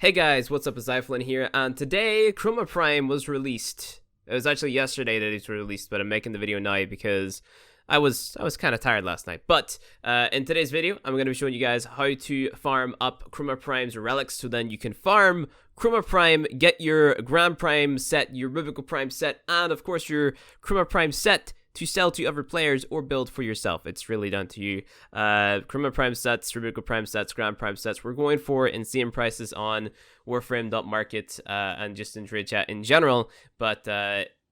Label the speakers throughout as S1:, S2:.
S1: Hey guys, what's up? It's Zyflin here, and today Chroma Prime was released. It was actually yesterday that it was released, but I'm making the video now because I was kind of tired last night. But in today's video, I'm going to be showing you guys how to farm up Chroma Prime's relics, so then you can farm Chroma Prime, get your Grand Prime set, your Rubico Prime set, and of course your Chroma Prime set to sell to other players or build for yourself. It's really down to you. Chroma Prime sets, Rubico Prime sets, Grand Prime sets, we're going for insane prices on Warframe.market and just in trade chat in general. But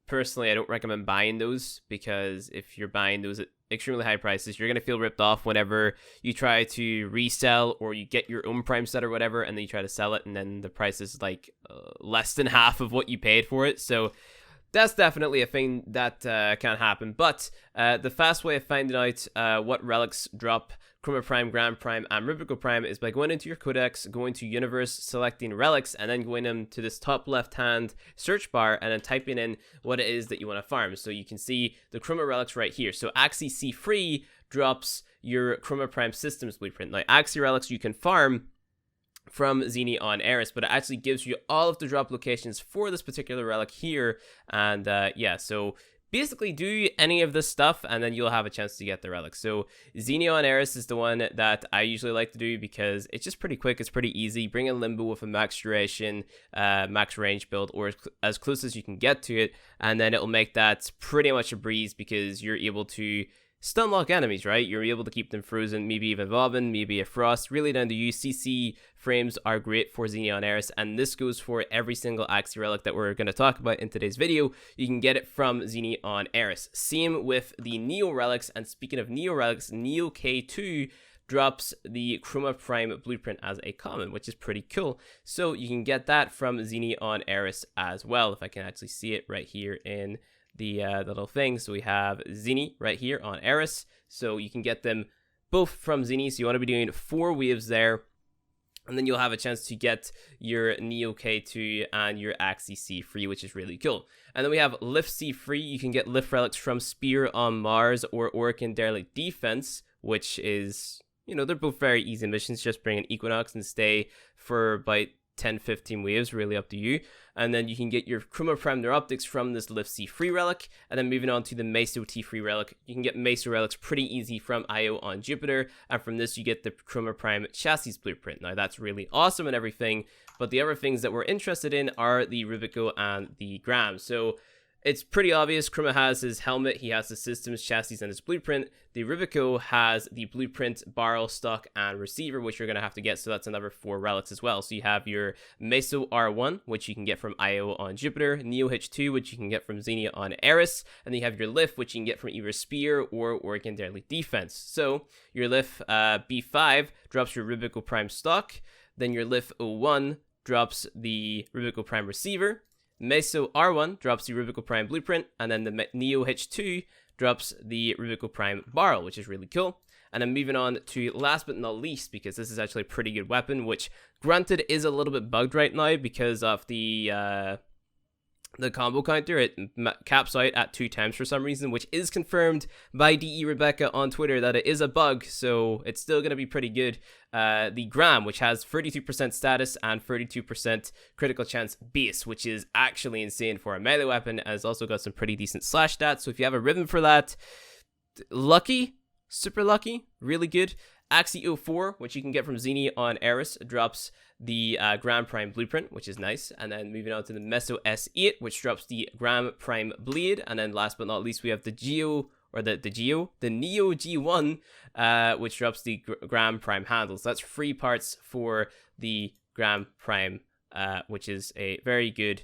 S1: personally, I don't recommend buying those, because if you're buying those at extremely high prices, you're going to feel ripped off whenever you try to resell or you get your own Prime set or whatever, and then you try to sell it, and then the price is like less than half of what you paid for it. So that's definitely a thing that can happen. But the fast way of finding out what relics drop Chroma Prime, Grand Prime, and Rubico Prime is by going into your codex, going to Universe, selecting relics, and then going into this top left-hand search bar and then typing in what it is that you want to farm. So you can see the Chroma relics right here. So Axie C3 drops your Chroma Prime Systems Blueprint. Now, Axie relics you can farm from Xeni on Eris, but it actually gives you all of the drop locations for this particular relic here. And yeah, so basically do any of this stuff and then you'll have a chance to get the relic. So Xeni on Eris is the one that I usually like to do because it's just pretty quick, it's pretty easy. Bring in Limbo with a max duration, max range build, or as close as you can get to it, and then it'll make that pretty much a breeze because you're able to stun lock enemies, right? You're able to keep them frozen, maybe even Bobbin, maybe a Frost, really down to you. CC frames are great for Xeni on Eris, and this goes for every single Axie relic that we're going to talk about in today's video. You can get it from Xeni on Eris. Same with the Neo relics, and speaking of Neo relics, Neo K2 drops the Chroma Prime Blueprint as a common, which is pretty cool. So you can get that from Xeni on Eris as well, if I can actually see it right here in the little thing. So we have Xeni right here on Eris, so you can get them both from Xeni. So you want to be doing 4 waves there, and then you'll have a chance to get your Neo K2 and your Axie C3, which is really cool. And then we have Lift C3. You can get Lift relics from Spear on Mars or Orokin Derelict Defense, which is, you know, they're both very easy missions. Just bring an Equinox and stay for about 10-15 waves, really up to you. And then you can get your Chroma Prime Neuroptics from this Lift C3 relic. And then moving on to the Meso T3 relic, you can get Meso relics pretty easy from IO on Jupiter, and from this you get the Chroma Prime Chassis Blueprint. Now that's really awesome and everything, but the other things that we're interested in are the Rubico and the Gram. So it's pretty obvious. Chroma has his helmet, he has the systems, chassis, and his blueprint. The Rubico has the blueprint, barrel, stock, and receiver, which you're going to have to get, so that's another 4 relics as well. So you have your Meso R1, which you can get from IO on Jupiter, Neo H2, which you can get from Xenia on Eris, and then you have your Lift, which you can get from either Spear or Orokin Derelict Defense. So your Lift B5 drops your Rubico Prime stock, then your Lift O1 drops the Rubico Prime receiver, Meso R1 drops the Rubico Prime Blueprint, and then the Neo H2 drops the Rubico Prime Barrel, which is really cool. And then moving on to last but not least, because this is actually a pretty good weapon, which granted is a little bit bugged right now because of the combo counter. It caps out at 2 times for some reason, which is confirmed by DE Rebecca on Twitter that it is a bug, so it's still going to be pretty good. The Gram, which has 32% status and 32% critical chance base, which is actually insane for a melee weapon, and it's also got some pretty decent slash stats. So if you have a rhythm for that, lucky, super lucky, really good. Axie 04, which you can get from Xeni on Eris, drops the Grand Prime Blueprint, which is nice. And then moving on to the Meso S8, which drops the Grand Prime Blade. And then last but not least, we have the Neo G1, which drops the Grand Prime Handles. That's 3 parts for the Grand Prime, which is a very good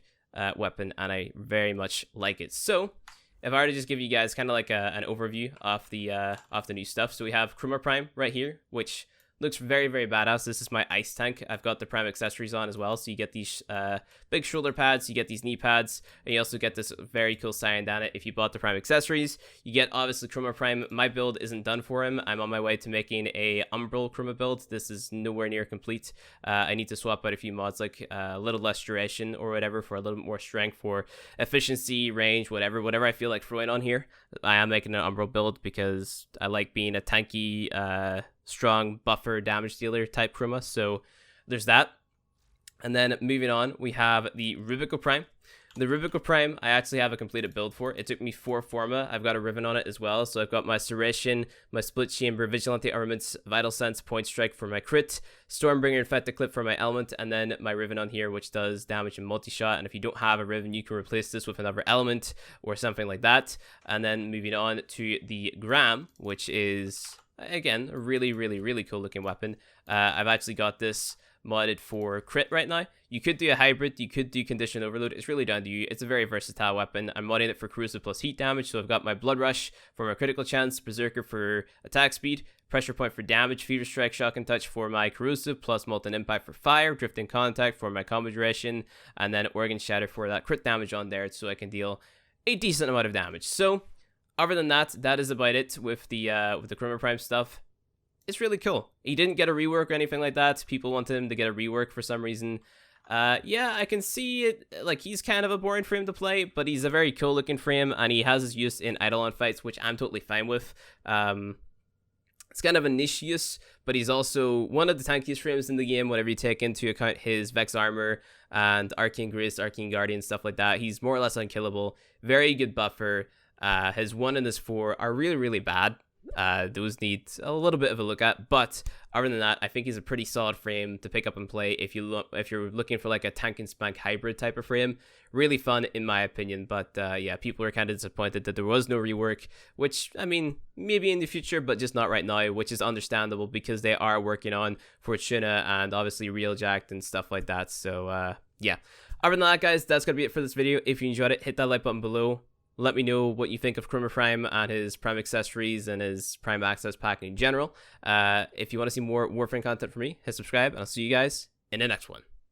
S1: weapon, and I very much like it. So if I were to just give you guys kind of like an overview of the new stuff. So we have Chroma Prime right here, which looks very, very badass. This is my ice tank. I've got the Prime accessories on as well. So you get these big shoulder pads, you get these knee pads, and you also get this very cool Cyan Danet if you bought the Prime accessories. You get, obviously, Chroma Prime. My build isn't done for him. I'm on my way to making a Umbral Chroma build. This is nowhere near complete. I need to swap out a few mods, like a little less duration or whatever, for a little bit more strength, for efficiency, range, whatever I feel like throwing on here. I am making an Umbral build because I like being a tanky, strong buffer damage dealer type Chroma. So there's that. And then moving on, we have the Rubico Prime. The Rubico Prime, I actually have a completed build for. It took me 4 Forma. I've got a Riven on it as well. So I've got my Serration, my Split Chamber, Vigilante Armaments, Vital Sense, Point Strike for my crit, Stormbringer, Infected Clip for my element, and then my Riven on here, which does damage and multi-shot. And if you don't have a Riven, you can replace this with another element or something like that. And then moving on to the Gram, which is, again, a really, really, really cool looking weapon. I've actually got this modded for crit right now. You could do a hybrid, you could do condition overload. It's really down to you. It's a very versatile weapon. I'm modding it for corrosive plus heat damage, so I've got my blood rush for my critical chance, berserker for attack speed, pressure point for damage, fever strike, shock and touch for my corrosive, plus molten impact for fire, drifting contact for my combo duration, and then organ shatter for that crit damage on there, so I can deal a decent amount of damage. So other than that, that is about it with the Chroma Prime stuff. It's really cool. He didn't get a rework or anything like that. People wanted him to get a rework for some reason. Yeah, I can see it. Like, he's kind of a boring frame to play, but he's a very cool looking frame, and he has his use in Eidolon fights, which I'm totally fine with. It's kind of a niche use, but he's also one of the tankiest frames in the game whenever you take into account his Vex armor and Arcane Grace, Arcane Guardian, stuff like that. He's more or less unkillable. Very good buffer. His 1 and his 4 are really, really bad. Those need a little bit of a look at, but other than that, I think he's a pretty solid frame to pick up and play if you're looking for like a tank and spank hybrid type of frame. Really fun in my opinion, but yeah, people are kind of disappointed that there was no rework, which, I mean, maybe in the future, but just not right now, which is understandable because they are working on Fortuna and obviously Real Jacked and stuff like that. So yeah, other than that, guys, that's gonna be it for this video. If you enjoyed it, hit that like button below. Let me know what you think of Chroma Prime and his Prime accessories and his Prime Access pack in general. If you want to see more Warframe content from me, hit subscribe, and I'll see you guys in the next one.